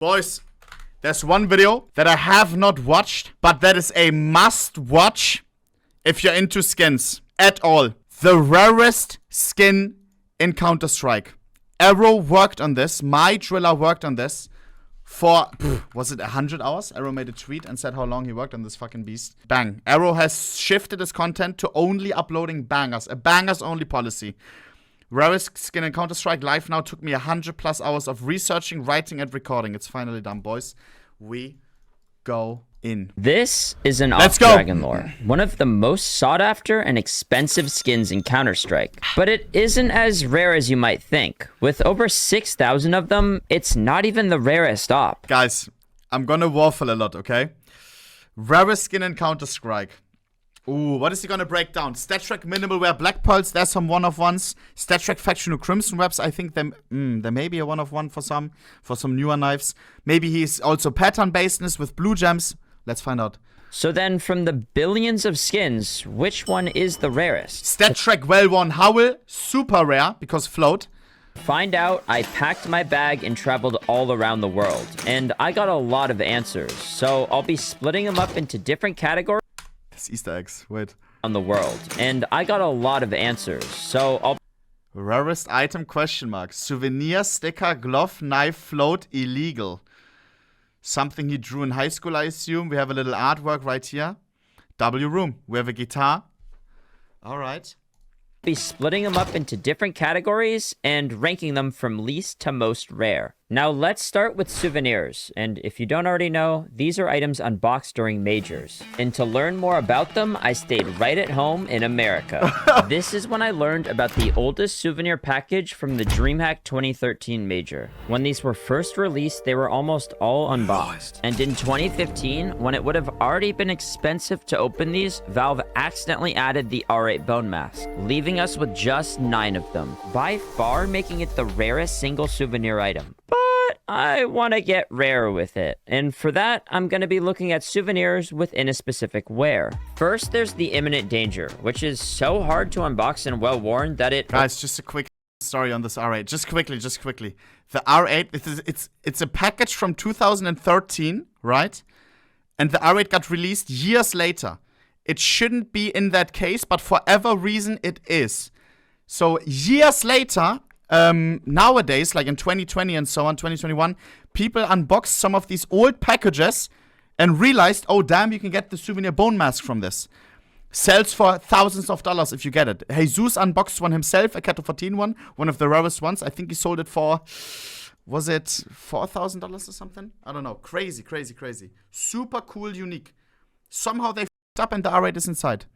Boys, there's one video that I have not watched, but that is a must watch if you're into skins at all. The rarest skin in Counter-Strike. Arrow worked on this. My driller worked on this for, was it 100 hours? Arrow made a tweet and said how long he worked on this fucking beast. Bang. Arrow has shifted his content to only uploading bangers. A bangers only policy. Rarest skin in Counter-Strike live now took me 100+ hours of researching, writing, and recording. It's finally done, boys. We go in. This is an off-dragon lore, one of the most sought-after and expensive skins in Counter-Strike. But it isn't as rare as you might think. With over 6,000 of them, it's not even the rarest op. Guys, I'm gonna waffle a lot, okay? Rarest skin in Counter-Strike. Ooh, what is he gonna break down? StatTrak minimal wear black pearls, there's some one-of-ones. StatTrak factional crimson webs, I think there may be a one-of-one for some newer knives. Maybe he's also pattern basedness with blue gems. Let's find out. So then, from the billions of skins, which one is the rarest? StatTrak well-worn Howl, super rare, because float. Find out, I packed my bag and traveled all around the world. And I got a lot of answers, so I'll be splitting them up into different categories. Easter eggs, wait. On the world, and I got a lot of answers, so I'll... Rarest item, question mark. Souvenir, sticker, glove, knife, float, illegal. Something he drew in high school, I assume. We have a little artwork right here. W room. We have a guitar. Alright. Be splitting them up into different categories and ranking them from least to most rare. Now let's start with souvenirs, and if you don't already know, these are items unboxed during majors. And to learn more about them, I stayed right at home in America. This is when I learned about the oldest souvenir package from the DreamHack 2013 major. When these were first released, they were almost all unboxed. And in 2015, when it would have already been expensive to open these, Valve accidentally added the R8 bone mask, leaving us with just 9 of them, by far making it the rarest single souvenir item. But I want to get rare with it, and for that, I'm going to be looking at souvenirs within a specific wear. First, there's the imminent danger, which is so hard to unbox and well-worn that it... Guys, just a quick story on this R8. Just quickly. The R8, it's a package from 2013, right? And the R8 got released years later. It shouldn't be in that case, but for whatever reason, it is. So, years later... nowadays, like in 2020 and so on, 2021, people unboxed some of these old packages and realized, oh damn, you can get the souvenir bone mask from this. Sells for thousands of dollars if you get it. Jesus unboxed one himself, a Cato 14 one of the rarest ones. I think he sold it for, was it $4,000 or something? I don't know. Crazy. Super cool, unique. Somehow they f***ed up and the R8 is inside.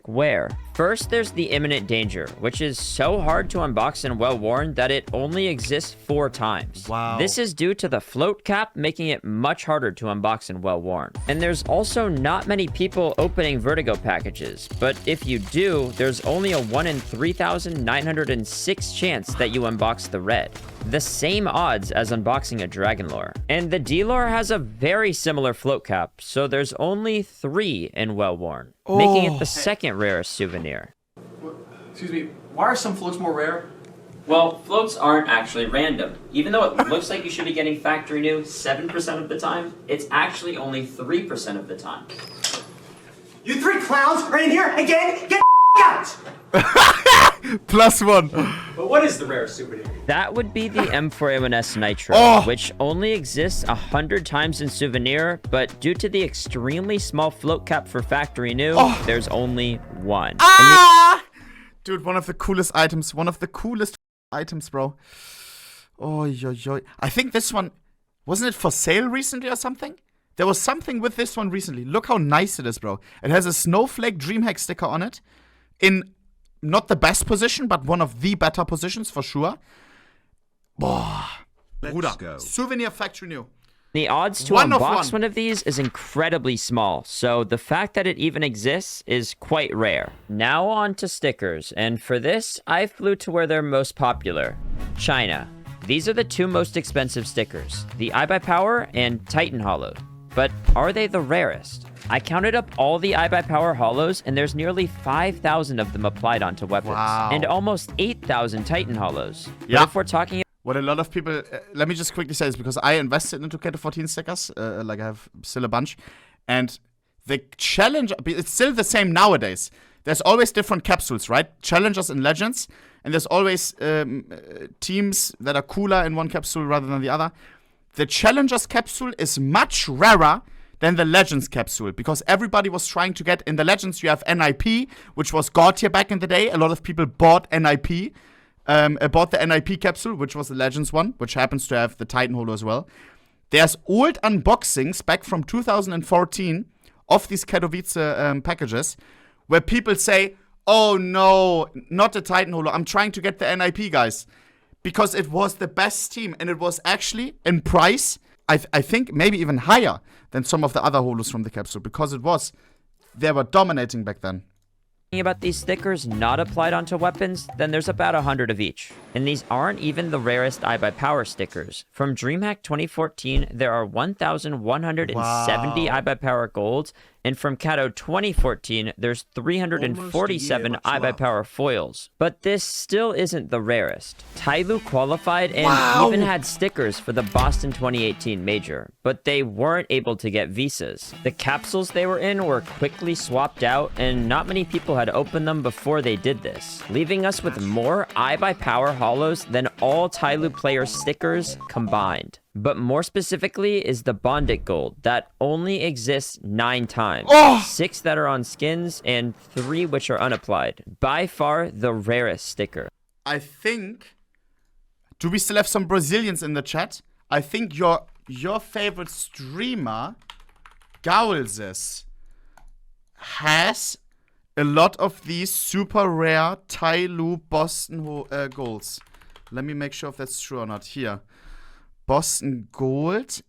Wear. First, there's the imminent danger, which is so hard to unbox and well-worn that it only exists 4 times. Wow. This is due to the float cap, making it much harder to unbox and well-worn. And there's also not many people opening Vertigo packages, but if you do, there's only a 1 in 3,906 chance that you unbox the red. The same odds as unboxing a Dragon Lore. And the D-Lore has a very similar float cap, so there's only 3 in well-worn, making it the second rarest souvenir. Excuse me, why are some floats more rare? Well, floats aren't actually random. Even though it looks like you should be getting factory new 7% of the time, it's actually only 3% of the time. You 3 clowns are in here again? Get out! +1. But what is the rarest souvenir? That would be the M4A1S Nitro, which only exists 100 times in Souvenir, but due to the extremely small float cap for factory new, there's only 1. Dude, one of the coolest items. One of the coolest items, bro. Oh, yo. I think this one, wasn't it for sale recently or something? There was something with this one recently. Look how nice it is, bro. It has a Snowflake DreamHack sticker on it. In not the best position, but one of the better positions for sure. Boah. Bruder. Go. Souvenir factory new. The odds to unbox one of these is incredibly small, so the fact that it even exists is quite rare. Now on to stickers, and for this, I flew to where they're most popular, China. These are the 2 most expensive stickers, the iBuyPower and Titan Hollowed. But are they the rarest? I counted up all the iBuyPower hollows, and there's nearly 5,000 of them applied onto weapons. Wow. And almost 8,000 Titan hollows. Yeah. But if we're talking what a lot of people, let me just quickly say this, because I invested into Categorizing 14 stickers, like I have still a bunch, and the challenge, it's still the same nowadays. There's always different capsules, right? Challengers and legends, and there's always teams that are cooler in one capsule rather than the other. The challengers capsule is much rarer than the legends capsule, because everybody was trying to get, in the legends you have NIP, which was god tier back in the day. A lot of people bought NIP. Bought the NIP capsule, which was the Legends one, which happens to have the Titan holder as well. There's old unboxings back from 2014 of these Katowice packages where people say, oh no, not the Titan holder, I'm trying to get the NIP, guys. Because it was the best team, and it was actually, in price, I think maybe even higher than some of the other holders from the capsule, because they were dominating back then. About these stickers not applied onto weapons, then there's about 100 of each. And these aren't even the rarest Eye by Power stickers. From DreamHack 2014, there are 1,170 Eye by Power golds, and from Cato 2014, there's 347 Eye by Power foils. But this still isn't the rarest. Tyloo qualified and even had stickers for the Boston 2018 Major, but they weren't able to get visas. The capsules they were in were quickly swapped out, and not many people had opened them before they did this, leaving us with more Eye by Power holos than all Tyloo player stickers combined. But more specifically is the Bondit Gold that only exists 9 times. 6 that are on skins and 3 which are unapplied. By far the rarest sticker. I think, do we still have some Brazilians in the chat? I think your favorite streamer, Gaulses, has a lot of these super rare Tyloo Boston golds. Let me make sure if that's true or not. Here. Boston Gold.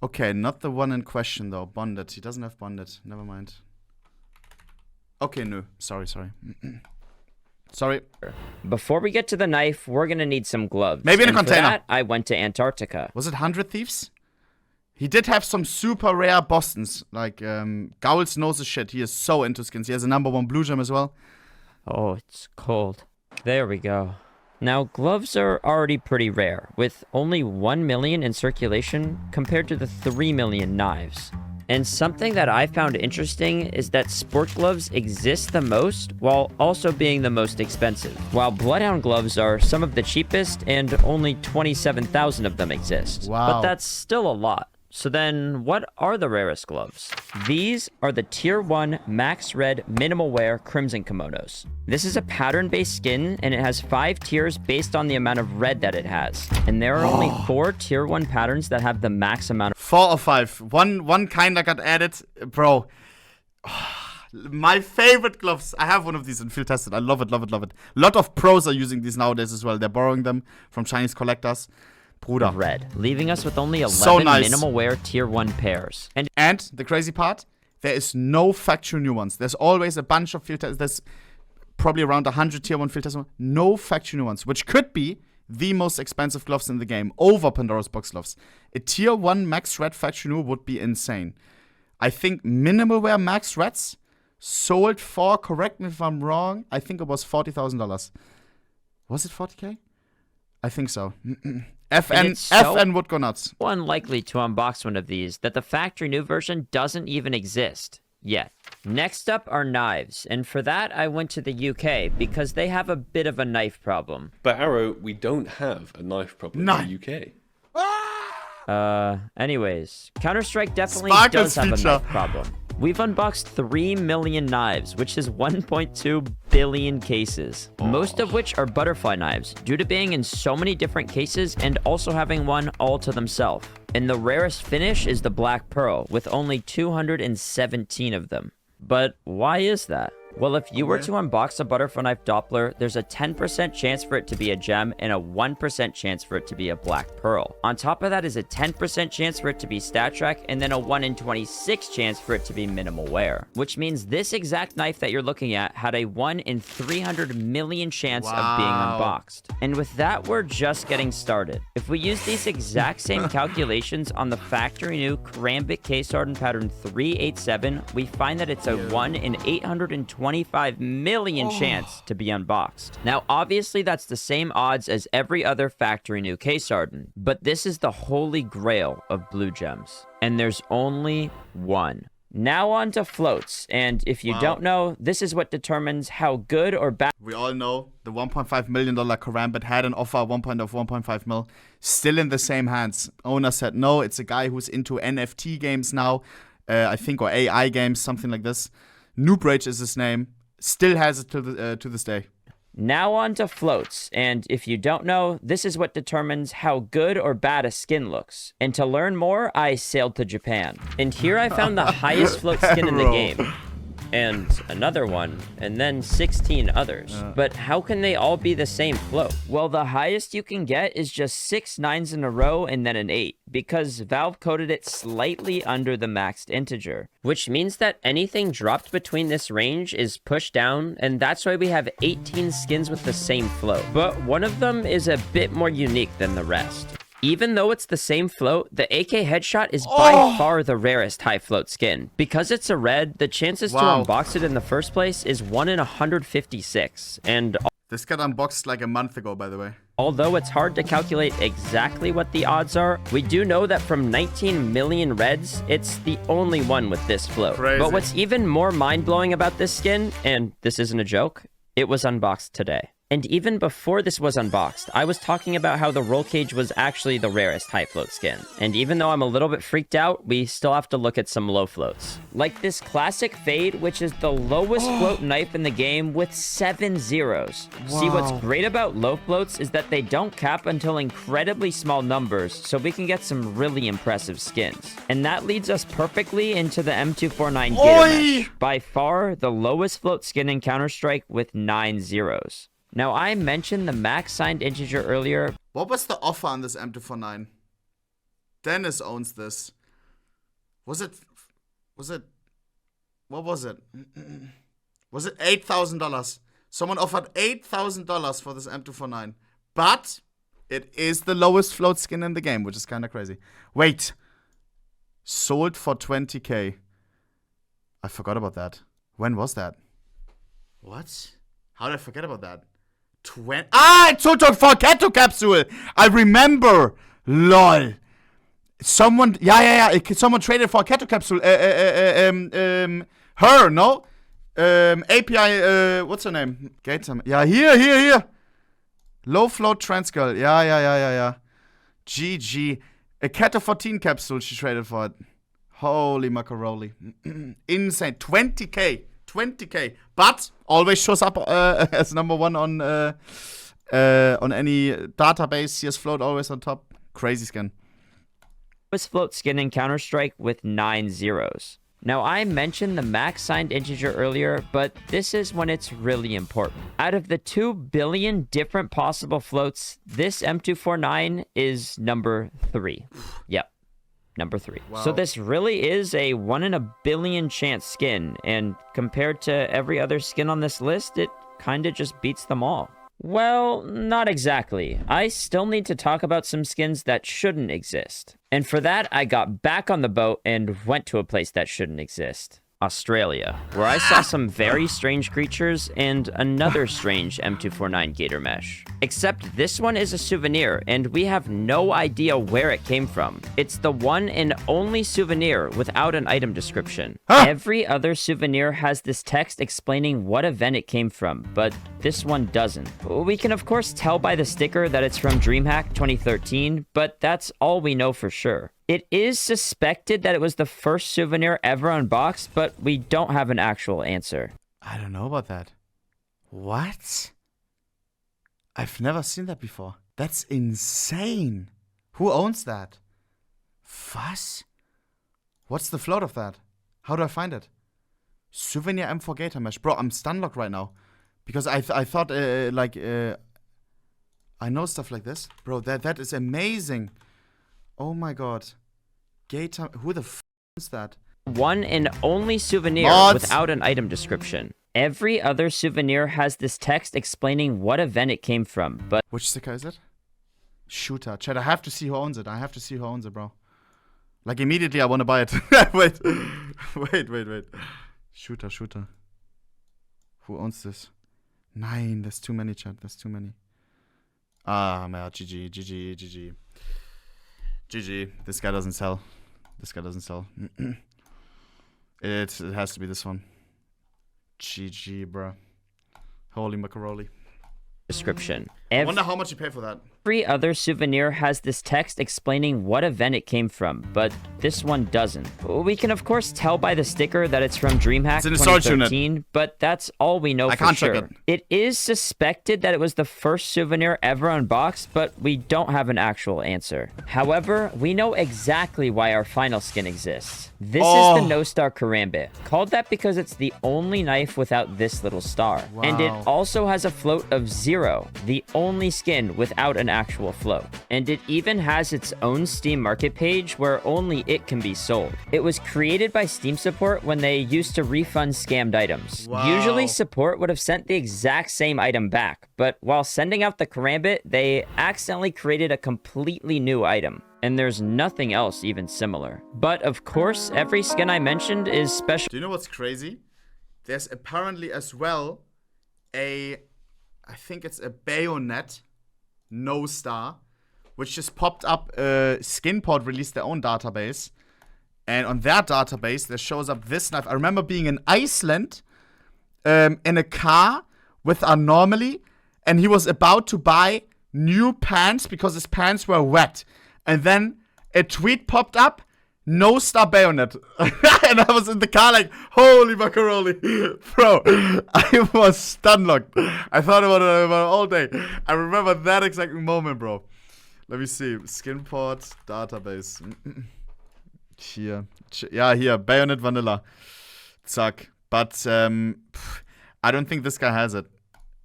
Okay, not the one in question though. Bonded. He doesn't have bonded. Never mind. Okay, no. Sorry. Sorry. Before we get to the knife, we're gonna need some gloves. Maybe in a container. For that, I went to Antarctica. Was it 100 Thieves? He did have some super rare Bostons. Like, Gowls knows his shit. He is so into skins. He has a #1 blue gem as well. Oh, it's cold. There we go. Now, gloves are already pretty rare, with only 1 million in circulation compared to the 3 million knives. And something that I found interesting is that sport gloves exist the most while also being the most expensive. While Bloodhound gloves are some of the cheapest and only 27,000 of them exist. Wow. But that's still a lot. So then, what are the rarest gloves? These are the Tier 1 Max Red Minimal Wear Crimson Kimonos. This is a pattern-based skin, and it has 5 tiers based on the amount of red that it has. And there are only 4 Tier 1 patterns that have the max amount of... 4 or 5. One kinda got added. Bro. My favorite gloves. I have one of these in field tested. I love it. A lot of pros are using these nowadays as well. They're borrowing them from Chinese collectors. Bruder. Red, leaving us with only 11 so nice. minimal wear Tier 1 pairs. And the crazy part, there is no factual new ones. There's always a bunch of field tests. There's probably around 100 Tier 1 field tests. No factual new ones, which could be the most expensive gloves in the game over Pandora's Box gloves. A Tier 1 Max Red factual new would be insane. I think minimal wear Max Reds sold for, correct me if I'm wrong, I think it was $40,000. Was it 40K? I think so. FN would go nuts. Unlikely to unbox one of these that the factory new version doesn't even exist yet. Next up are knives, and for that I went to the UK because they have a bit of a knife problem. But Arrow, we don't have a knife problem in the UK. Anyways, Counter-Strike definitely Sparkles does have feature. a knife problem. We've unboxed 3 million knives, which is 1.2 billion cases, most of which are butterfly knives, due to being in so many different cases and also having one all to themselves. And the rarest finish is the Black Pearl, with only 217 of them. But why is that? Well, if you were to unbox a butterfly knife Doppler, there's a 10% chance for it to be a gem and a 1% chance for it to be a Black Pearl. On top of that is a 10% chance for it to be StatTrak, and then a 1 in 26 chance for it to be minimal wear. Which means this exact knife that you're looking at had a 1 in 300 million chance of being unboxed. And with that, we're just getting started. If we use these exact same calculations on the factory new Karambit Case Hardened Pattern 387, we find that it's a 1 in 820 25 million chance to be unboxed. Now, obviously, that's the same odds as every other factory new case art, but this is the holy grail of blue gems, and there's only one. Now on to floats, and if you don't know, this is what determines how good or bad... We all know the $1.5 million Karambit had an offer of 1.5 mil, still in the same hands. Owner said no, it's a guy who's into NFT games now, I think, or AI games, something like this. Noobrage is his name, still has it to this day. Now on to floats, and if you don't know, this is what determines how good or bad a skin looks. And to learn more, I sailed to Japan. And here I found the highest float skin in the game. And another one, and then 16 others. But how can they all be the same float? Well, the highest you can get is just 6 9s in a row and then an 8, because Valve coded it slightly under the maxed integer, which means that anything dropped between this range is pushed down, and that's why we have 18 skins with the same float. But one of them is a bit more unique than the rest. Even though it's the same float, the AK headshot is by far the rarest high float skin. Because it's a red, the chances to unbox it in the first place is 1 in 156. And this got unboxed like a month ago, by the way. Although it's hard to calculate exactly what the odds are, we do know that from 19 million reds, it's the only one with this float. Crazy. But what's even more mind-blowing about this skin, and this isn't a joke, it was unboxed today. And even before this was unboxed, I was talking about how the roll cage was actually the rarest high float skin. And even though I'm a little bit freaked out, we still have to look at some low floats. Like this classic fade, which is the lowest float knife in the game with 7 zeros. See, what's great about low floats is that they don't cap until incredibly small numbers, so we can get some really impressive skins. And that leads us perfectly into the M249 Gator Mesh. By far, the lowest float skin in Counter-Strike with 9 zeros. Now, I mentioned the max signed integer earlier. What was the offer on this M249? Dennis owns this. What was it? Was it $8,000? Someone offered $8,000 for this M249. But it is the lowest float skin in the game, which is kind of crazy. Wait. Sold for 20K. I forgot about that. When was that? What? How did I forget about that? It's sold for Cato capsule. I remember. LOL. Someone, someone traded for a Cato capsule. Her, no? API, what's her name? Gator. Yeah, here. Low float trans girl. Yeah. GG. A Cato 14 capsule she traded for it. Holy macaroni. Insane. 20K. But always shows up as number one on any database. CS float always on top. Crazy skin. Was float skin in Counter-Strike with 9 zeros. Now, I mentioned the max signed integer earlier, but this is when it's really important. Out of the 2 billion different possible floats, this M249 is number 3. Yep. Number 3. Wow. So this really is a 1 in a billion chance skin, and compared to every other skin on this list, it kinda just beats them all. Well, not exactly. I still need to talk about some skins that shouldn't exist. And for that, I got back on the boat and went to a place that shouldn't exist. Australia, where I saw some very strange creatures and another strange M249 Gator Mesh. Except this one is a souvenir, and we have no idea where it came from. It's the one and only souvenir without an item description. Every other souvenir has this text explaining what event it came from, but this one doesn't. We can of course tell by the sticker that it's from DreamHack 2013, but that's all we know for sure. It is suspected that it was the first souvenir ever unboxed, but we don't have an actual answer. I don't know about that. What? I've never seen that before. That's insane. Who owns that? Was? What's the float of that? How do I find it? Souvenir M4 Gator Mesh. Bro, I'm stunlocked right now. Because I thought, I know stuff like this. Bro, that is amazing. Oh my god. Gator, who the f is that? One and only souvenir without an item description. Every other souvenir has this text explaining what event it came from, but... Which sticker is it? Shooter. Chat, I have to see who owns it. Bro. Like, immediately I want to buy it. Wait. Shooter. Who owns this? 9. There's too many, chat. There's too many. Ah, man. GG. This guy doesn't sell. It has to be this one. GG, bro. Holy macaroni. Description. I wonder how much you pay for that. Every other souvenir has this text explaining what event it came from, but this one doesn't. We can of course tell by the sticker that it's from DreamHack It's in the storage 2013, unit. but that's all we know for sure. Check It is suspected that it was the first souvenir ever unboxed, but we don't have an actual answer. However, we know exactly why our final skin exists. This is the No Star Karambit, called that because it's the only knife without this little star. Wow. And it also has a float of 0, the only skin without an actual float. And it even has its own Steam market page where only it can be sold. It was created by Steam support when they used to refund scammed items. Wow. Usually support would have sent the exact same item back, but while sending out the Karambit, they accidentally created a completely new item. And there's nothing else even similar. But of course, every skin I mentioned is special. Do you know what's crazy? There's apparently as well I think it's a bayonet, no star, which just popped up. Skinport released their own database. And on their database, there shows up this knife. I remember being in Iceland in a car with our normally, and he was about to buy new pants because his pants were wet. And then a tweet popped up, no star bayonet. And I was in the car like, holy macaroni. Bro, I was stunlocked. I thought about it all day. I remember that exact moment, bro. Let me see. Skinport database. Here. Yeah, here. Bayonet vanilla. Zack. But I don't think this guy has it.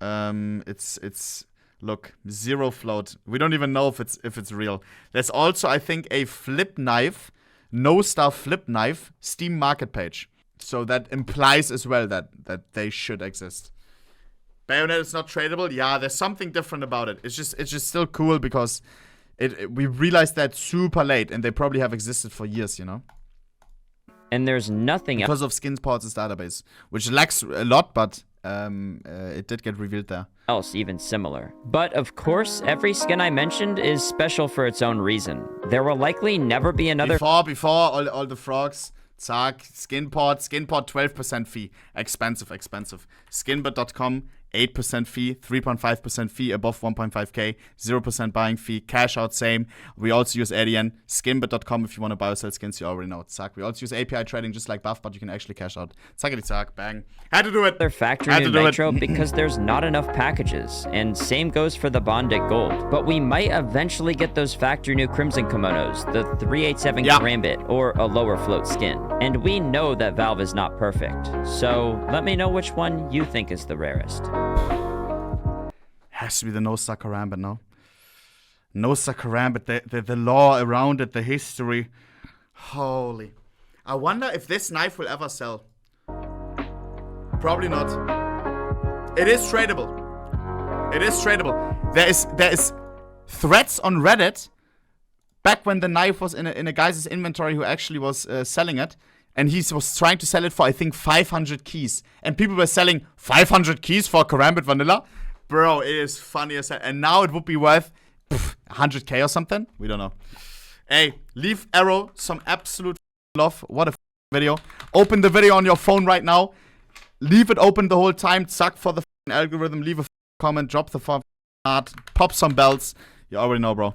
It's look, 0 float. We don't even know if it's real. There's also, I think, a flip knife, no star flip knife, Steam market page. So that implies as well that they should exist. Bayonet is not tradable. Yeah, there's something different about it. It's just still cool because we realized that super late, and they probably have existed for years, you know. And there's nothing because of Skinsports' database, which lacks a lot, but it did get revealed there. Else even similar. But of course, every skin I mentioned is special for its own reason. There will likely never be another before all the frogs. Zack, Skinport 12% fee. Expensive. Skinbit.com 8% fee, 3.5% fee above 1.5k, 0% buying fee, cash out same. We also use ADN, skinbit.com if you want to buy or sell skins, you already know. Zack. We also use API trading just like Buff, but you can actually cash out. Zack, bang. Had to do it. Their factory new Nitro because there's not enough packages, and same goes for the Bondic Gold. But we might eventually get those factory new Crimson Kimonos, the 387 Karambit, or a lower float skin. And we know that Valve is not perfect, so let me know which one you think is the rarest. Has to be the No Star Karambit, no? No Star Karambit, the law around it, the history. Holy. I wonder if this knife will ever sell. Probably not. It is tradable. There is threads on Reddit back when the knife was in a guy's inventory who actually was selling it. And he was trying to sell it for, I think, 500 keys. And people were selling 500 keys for Karambit Vanilla. Bro, it is funny as hell. And now it would be worth 100k or something. We don't know. Hey, leave Arrow some absolute love. What a video. Open the video on your phone right now. Leave it open the whole time. Suck for the algorithm. Leave a comment. Drop the heart. Pop some bells. You already know, bro.